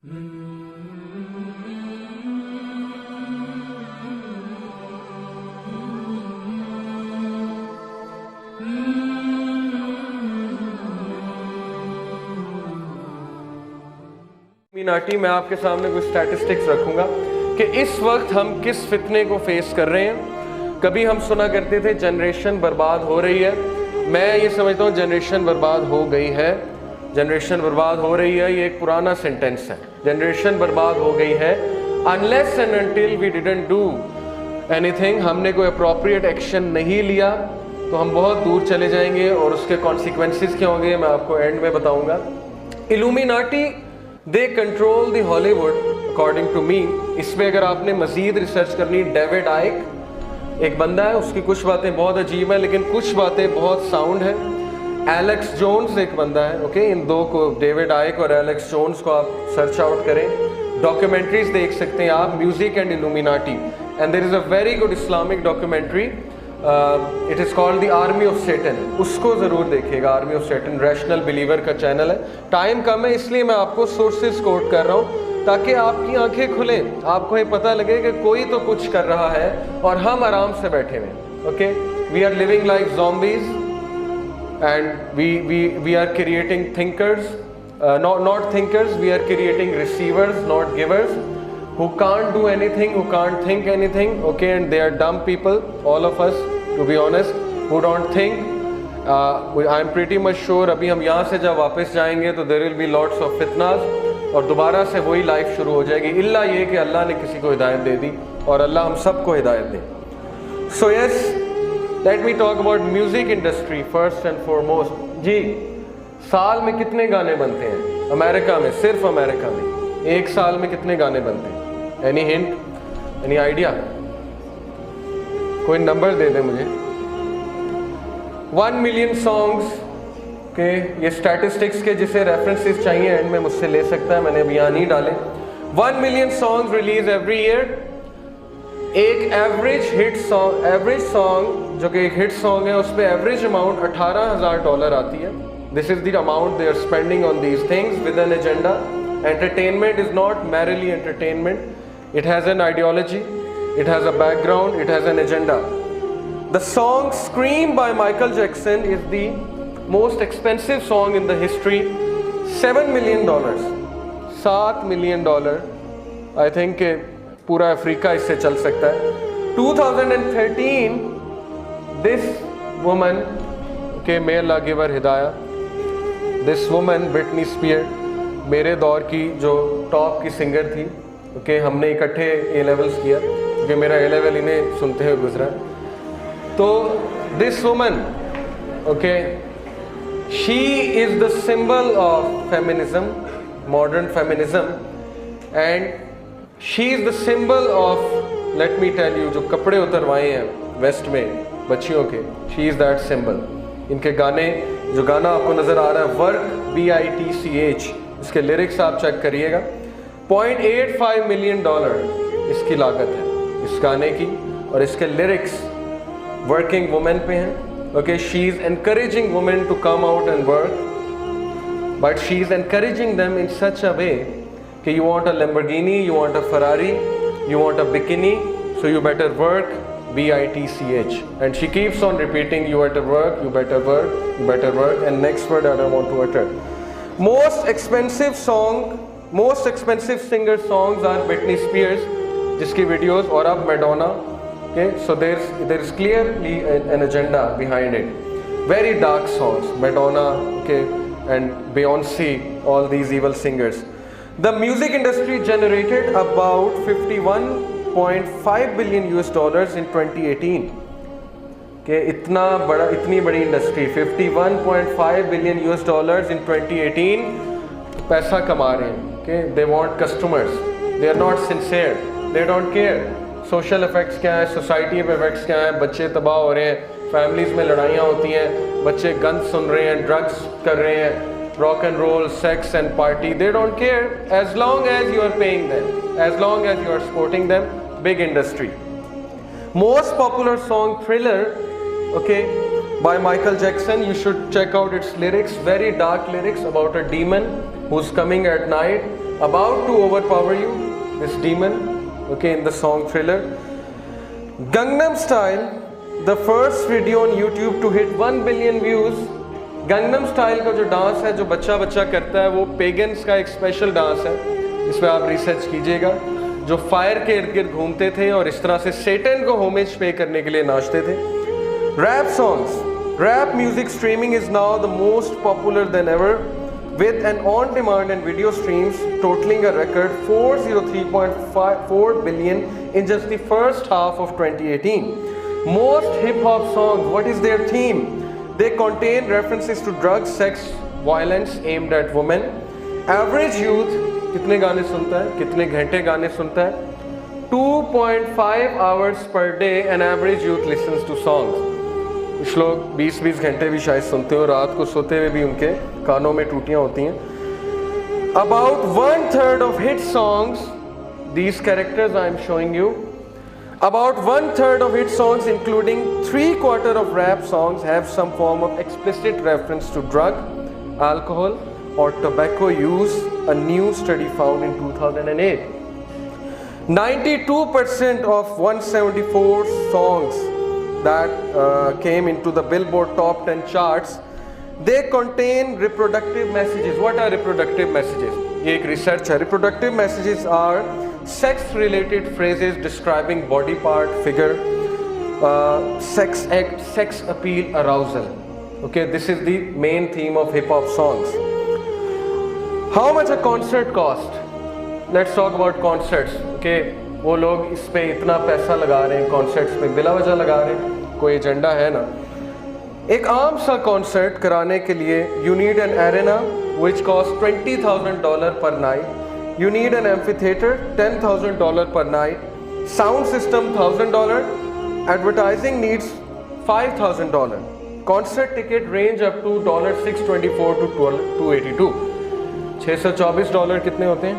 नाटी मैं आपके सामने कुछ स्टैटिस्टिक्स रखूंगा कि इस वक्त हम किस फितने को फेस कर रहे हैं। कभी हम सुना करते थे जनरेशन बर्बाद हो रही है, मैं ये समझता हूँ जनरेशन बर्बाद हो गई है। जनरेशन बर्बाद हो रही है, ये एक पुराना सेंटेंस है। जनरेशन बर्बाद हो गई है unless and until we didn't do anything. हमने कोई अप्रोप्रिएट एक्शन नहीं लिया तो हम बहुत दूर चले जाएंगे और उसके कॉन्सिक्वेंसेस क्या होंगे मैं आपको एंड में बताऊंगा। Illuminati they control the Hollywood according to me. इस पर अगर आपने मजीद रिसर्च करनी, डेविड आइक एक बंदा है, उसकी कुछ बातें बहुत अजीब है लेकिन कुछ बातें बहुत साउंड है। एलेक्स जोन्स एक बंदा है, ओके, इन दो को, डेविड आइक और एलेक्स जोन्स को आप सर्च आउट करें। डॉक्यूमेंट्रीज देख सकते हैं आप, music and Illuminati, and there is a very good Islamic documentary, it is called the Army of Satan. उसको ज़रूर देखिएगा, Army of Satan, Rational Believer का चैनल है। टाइम कम है इसलिए मैं आपको सोर्सेज कोट कर रहा हूँ ताकि आपकी आंखें खुलें, आपको ये पता लगे कि कोई तो कुछ कर रहा है और हम आराम से बैठे हुए हैं। Okay, we are living like zombies and we are creating thinkers, not thinkers, we are creating receivers, not givers, who can't do anything, who can't think anything, okay, and they are dumb people, all of us, to be honest, who don't think. I am pretty much sure अभी हम यहाँ से जब वापस जाएंगे तो there will be lots of fitnas और दोबारा से वही लाइफ शुरू हो जाएगी, इल्ला ये कि अल्लाह ने किसी को हिदायत दे दी और अल्लाह हम सबको हिदायत दे। So yes, let me talk about music industry first and foremost। जी, साल में कितने गाने बनते हैं अमेरिका में? सिर्फ अमेरिका में एक साल में कितने गाने बनते हैं? Any hint, any idea? कोई नंबर दे दे मुझे। 1 मिलियन सॉन्ग्स के, ये स्टैटिस्टिक्स के जिसे रेफरेंसेस चाहिए एंड में मुझसे ले सकता है, मैंने अभी यहाँ नहीं डाले। 1 million songs release every year. एक एवरेज सॉन्ग जो कि एक हिट सॉन्ग है, उस पर एवरेज अमाउंट $18,000 आती है। This is the amount they are spending on these things with an agenda. Entertainment is not merely entertainment, it has an ideology, it has a background, it has an agenda. The song Scream by Michael Jackson is the most expensive song in the history. $7 million, $7 million. I think पूरा Africa इससे चल सकता है। 2013 this woman, के may Allah give her हिदाया, this woman Britney spear, मेरे दौर की जो टॉप की सिंगर थी, ओके, हमने इकट्ठे ए लेवल्स किया क्योंकि मेरा ए लेवल इन्हें सुनते हुए गुजरा। तो this woman, okay, she is the symbol of feminism, modern feminism, and she is the symbol of, let me tell you, जो कपड़े उतरवाए हैं वेस्ट में बच्चियों के, शी इज़ दैट सिंबल। इनके गाने, जो गाना आपको नज़र आ रहा है वर्क, BITCH, इसके लिरिक्स आप चेक करिएगा। $0.85 मिलियन इसकी लागत है इस गाने की, और इसके लिरिक्स वर्किंग वुमेन पे हैं। Okay, she is encouraging women to come out and work, but she is encouraging them in such a way कि you want a Lamborghini, you want a Ferrari, you want a bikini, so you better work, BITCH. And she keeps on repeating, you better work, you better work, you better work, and next word I don't want to utter. Most expensive singer songs are Britney Spears, जिसकी videos, और अब Madonna. Okay, so there is clearly an agenda behind it. Very dark songs, Madonna, okay, and Beyonce, all these evil singers. The music industry generated about $51.5 billion in 2018. के इतनी बड़ी industry, $51.5 billion in 2018 पैसा कमा रहे हैं। Okay, they want customers, they are not sincere, they don't care. Social effects क्या है, society पे इफेक्ट्स क्या है, बच्चे तबाह हो रहे हैं, फैमिलीज में लड़ाइयाँ होती हैं, बच्चे गन सुन रहे हैं, ड्रग्स कर रहे हैं, rock and roll, sex and party, they don't care as long as you are paying them, as long as you are supporting them. Big industry. Most popular song Thriller, okay, by Michael Jackson, you should check out its lyrics, very dark lyrics about a demon who's coming at night about to overpower you, this demon, okay, in the song Thriller. Gangnam Style, the first video on YouTube to hit 1 billion views. Gangnam Style का जो dance है, जो बच्चा बच्चा करता है, वो pagans का एक स्पेशल डांस है, इस पर आप रिसर्च कीजिएगा, जो फायर के इर्द गिर्द घूमते थे और इस तरह से सेटन को होमेज पे करने के लिए नाचते थे. Rap songs, rap music streaming is now the most popular than ever, with an on-demand and video streams totaling a record 403.4 billion in just the first half of 2018. Most hip-hop songs, what is their theme? They contain references to drugs, sex, violence aimed at women. Average youth कितने गाने सुनता है, कितने घंटे गाने सुनता है? 2.5 hours per day an average youth listens to songs. कुछ लोग 20-20 घंटे भी शायद सुनते हो, रात को सोते हुए भी उनके कानों में टूटियां होती हैं. About 1/3 of hit songs, these characters I am showing you, about 1/3 of hit songs, including 3/4 of rap songs, have some form of explicit reference to drug, alcohol, or tobacco use. A new study found in 2008. 92% of 174 songs that came into the Billboard Top 10 charts, they contain reproductive messages. What are reproductive messages? ये एक research है. Reproductive messages are sex-related phrases describing body part, figure, sex act, sex appeal, arousal. Okay, this is the main theme of hip-hop songs. How much a concert cost? Let's talk about concerts. Okay, वो लोग इस पे इतना पैसा लगा रहे हैं, concerts पे बिला वजह लगा रहे हैं, कोई एजेंडा है ना. एक आम सा कॉन्सर्ट कराने के लिए you need an arena which costs $20,000 per night. You need an amphitheater, $10,000 per night. Sound system $1,000. Advertising needs $5,000. Concert ticket range up to $624 to $282. $624 कितने होते हैं?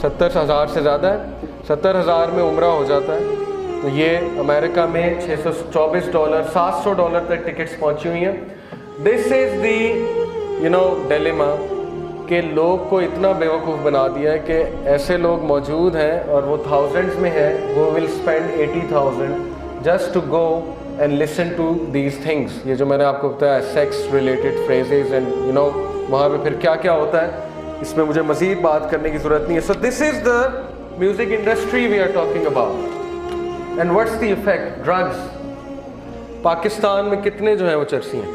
70,000 से ज़्यादा है. 70,000 में उम्रा हो जाता है. तो ये अमेरिका में $624, $700 तक टिकट्स पहुंची हुई हैं. दिस इज़ दी डिलेमा कि लोग को इतना बेवकूफ़ बना दिया है कि ऐसे लोग मौजूद हैं और वो थाउजेंड्स में है, वो will spend 80,000 just to go and listen to these things. ये जो मैंने आपको बताया, सेक्स रिलेटेड फ्रेजेज एंड वहाँ पे फिर क्या क्या होता है, इसमें मुझे मज़ीद बात करने की ज़रूरत नहीं है. So this is the music industry we are talking about. And what's the effect? Drugs. Pakistan में कितने जो हैं वो चर्सी हैं,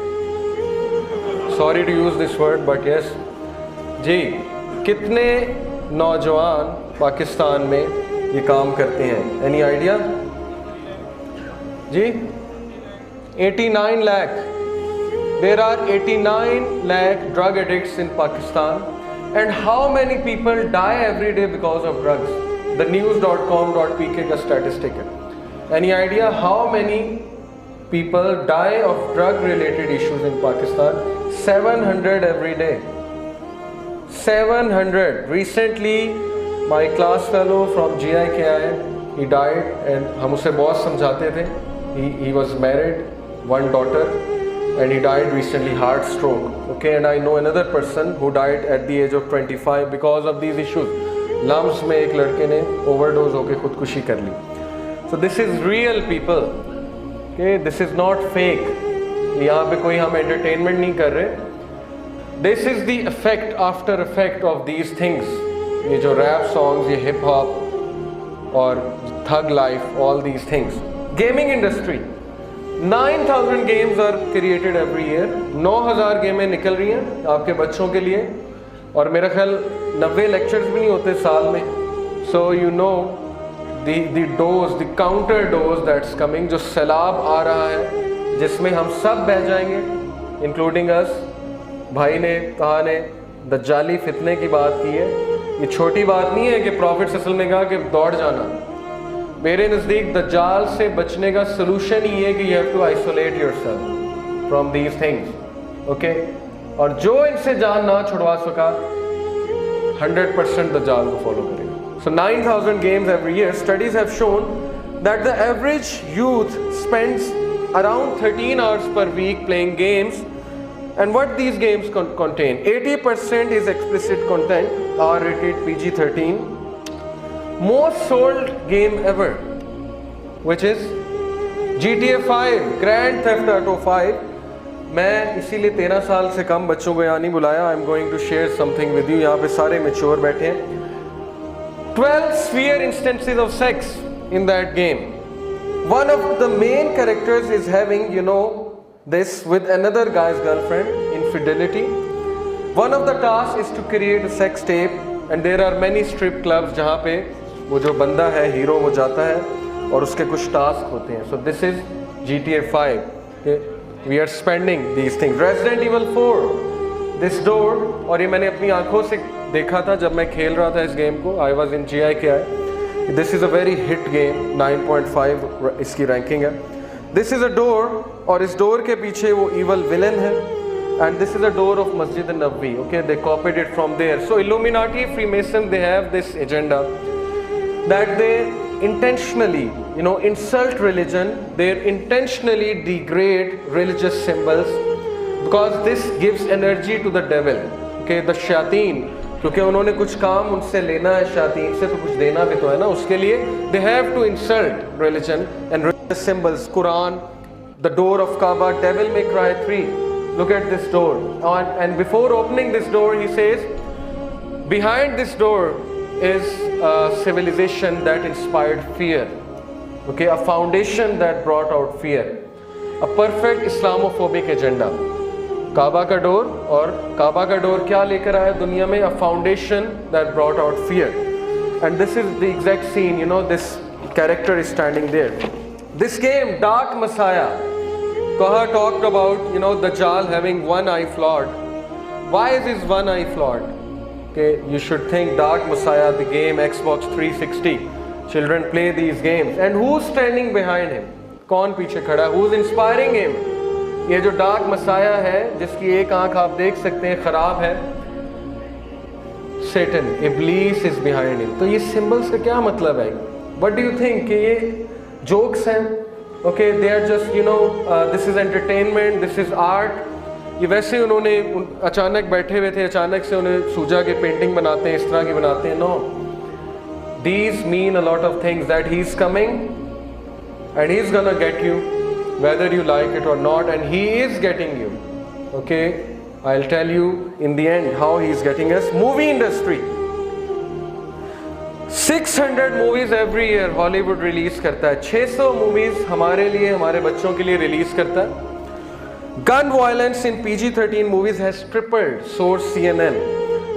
sorry to use this word but yes जी, कितने नौजवान पाकिस्तान में ये काम करते हैं? एनी आइडिया जी? 89 lakh. There are 89 lakh drug addicts in Pakistan. And how many people die every day because of drugs? The news.com.pk का statistic है. Any idea how many people die of drug related issues in Pakistan? 700 every day. 700. Recently, my class fellow from GIKI, he died, and हम उसे बहुत समझाते थे. He was married, one daughter, and he died recently, heart stroke. Okay, and I know another person who died at the age of 25 because of these issues. LUMS में एक लड़के ने overdose होकर खुदकुशी कर ली. So this is real people. Okay, this is not fake. यहाँ पे कोई हम entertainment नहीं कर रहे. This is the effect, after effect of these things. ये जो rap songs, ये hip hop और thug life, all these things. Gaming industry. 9,000 games are created every year. 9,000 गेमें निकल रही हैं आपके बच्चों के लिए, और मेरा ख्याल 90 लेक्चर्स भी नहीं होते साल में. So you know the dose, the counter dose that's coming, जो सैलाब आ रहा है जिसमें हम सब बह जाएंगे, including us. भाई ने कहा ने दज्जाली फितने की बात की है. ये छोटी बात नहीं है कि प्रॉफिट असल ने कहा कि दौड़ जाना. मेरे नज़दीक दज्जाल से बचने का सलूशन ही है कि you have to isolate yourself from these things. Okay, और जो इनसे जान ना छुड़वा सका 100% दज्जाल को फॉलो करेगा. सो 9,000 games every year. Studies have shown that the average youth spends around 13 hours per week playing games. And what these games contain? 80% is explicit content R-rated, PG-13. Most sold game ever, which is GTA 5, Grand Theft Auto 5. मैं इसीलिए 13 साल से कम बच्चों को यहाँ नहीं बुलाया. I am going to share something with you. यहाँ पे सारे मैच्योर बैठे हैं. 12 sphere instances of sex in that game. One of the main characters is having, you know, this with another guy's girlfriend, infidelity. One of the tasks is to create a sex tape, and there are many strip clubs जहाँ पे वो जो बंदा है hero वो जाता है और उसके कुछ टास्क होते हैं. So this is GTA 5. Okay? We are spending these things. Resident Evil 4, this door, और ये मैंने अपनी आंखों से देखा था जब मैं खेल रहा था इस गेम को. I was in GIKI. This is a very hit game. 9.5 इसकी रैंकिंग है. This is a door, और इस डोर के पीछे वो evil villain है. And this is a door of Masjid an-Nabawi. Okay, they copied it from there. So Illuminati, Freemason, they have this agenda that they intentionally, you know, insult religion. They intentionally degrade religious symbols because this gives energy to the devil. Okay, the shayateen. क्योंकि उन्होंने कुछ काम उनसे लेना है शायातीन से, तो कुछ देना भी तो है ना उसके लिए. They have to insult religion and religious symbols. Quran, the door of Kaaba, Devil May Cry 3. Look at this door. And before opening this door, he says, behind this door is a civilization that inspired fear. Okay, a foundation that brought out fear. A perfect Islamophobic agenda. काबा का door, और काबा का door क्या लेकर आया दुनिया में? A foundation that brought out fear. And this is the exact scene, you know, this character is standing there. This game Dark Messiah, Kaha talked about, you know, Dajjal having one eye flawed. Why is his one eye flawed? Okay, you should think Dark Messiah, the game, Xbox 360. Children play these games. And who's standing behind him? कौन पीछे खड़ा? Who's inspiring him? ये जो dark Messiah है जिसकी एक आंख आप देख सकते हैं खराब है, Satan, Iblis is behind him. तो ये सिंबल्स का क्या मतलब है? What do you think? कि ये जोक्स हैं? Okay, they are just, you know, this is entertainment, this is art. ये वैसे उन्होंने अचानक बैठे हुए थे, अचानक से उन्हें सूझा कि पेंटिंग बनाते हैं, इस तरह की बनाते हैं. No, these mean a lot of things. That he is coming and he is gonna get you, whether you like it or not, and he is getting you. Okay, I'll tell you in the end how he is getting us. Movie industry, 600 movies every year Hollywood release करता है. 600 movies हमारे लिए, हमारे बच्चों के लिए release करता है. Gun violence in PG-13 movies has tripled. Source CNN.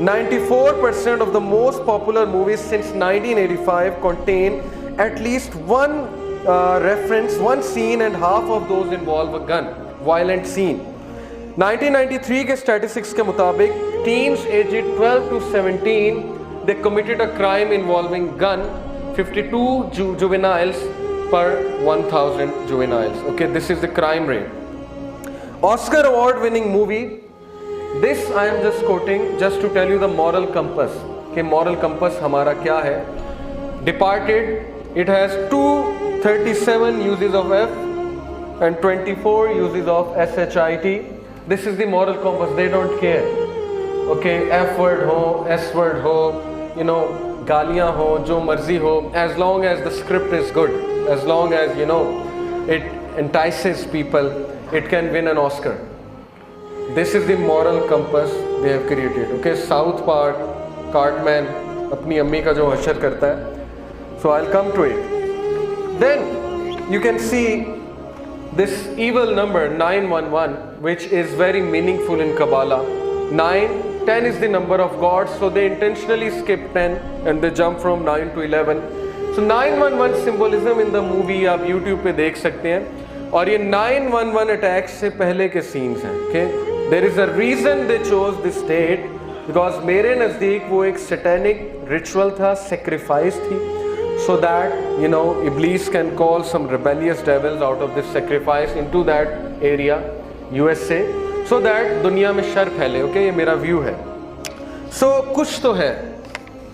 94% of the most popular movies since 1985 contain at least one reference, one scene, and half of those involve a gun violent scene. 1993 के statistics के मुताबिक teens aged 12 to 17 they committed a crime involving gun, 52 juveniles per 1000 juveniles. Okay, this is the crime rate. Oscar award winning movie, this I am just quoting just to tell you the moral compass. कि moral compass हमारा क्या है? Departed, it has 237 uses of F and 24 uses of SHIT. This is the moral compass. They don't care. Okay, F word हो, S word हो, you know, गालियाँ हो, जो मर्जी हो, as long as the script is good, as long as, you know, it entices people, it can win an Oscar. This is the moral compass they have created. Okay, South Park, Cartman, अपनी अम्मी का जो हशर करता है. So I'll come to it. Then you can see this evil number 911, which is very meaningful in Kabbalah. 10 is the number of God, so they intentionally skip 10 and they jump from 9 to 11. So 911 symbolism in the movie आप YouTube पे देख सकते हैं, और ये 911 attacks से पहले के scenes हैं. Okay, there is a reason they chose this date because मेरे नज़दीक वो एक satanic ritual था, sacrifice थी, so that, you know, Iblis can call some rebellious devils out of this sacrifice into that area, USA. So that दुनिया में sir फैले. Okay, ये मेरा व्यू है. So कुछ तो है.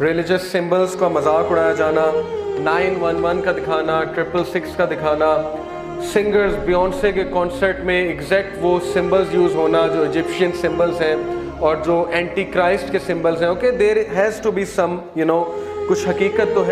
रिलीजियस सिंबल्स का मजाक उड़ाया जाना, 911 का दिखाना, 666 का दिखाना, सिंगर्स बियॉन्से के कॉन्सर्ट में एग्जैक्ट वो सिंबल्स यूज़ होना जो इजिप्शियन सिंबल्स हैं, और जो एंटी क्राइस्ट के सिंबल्स हैं, okay, there has to be some कुछ हकीकत तो है।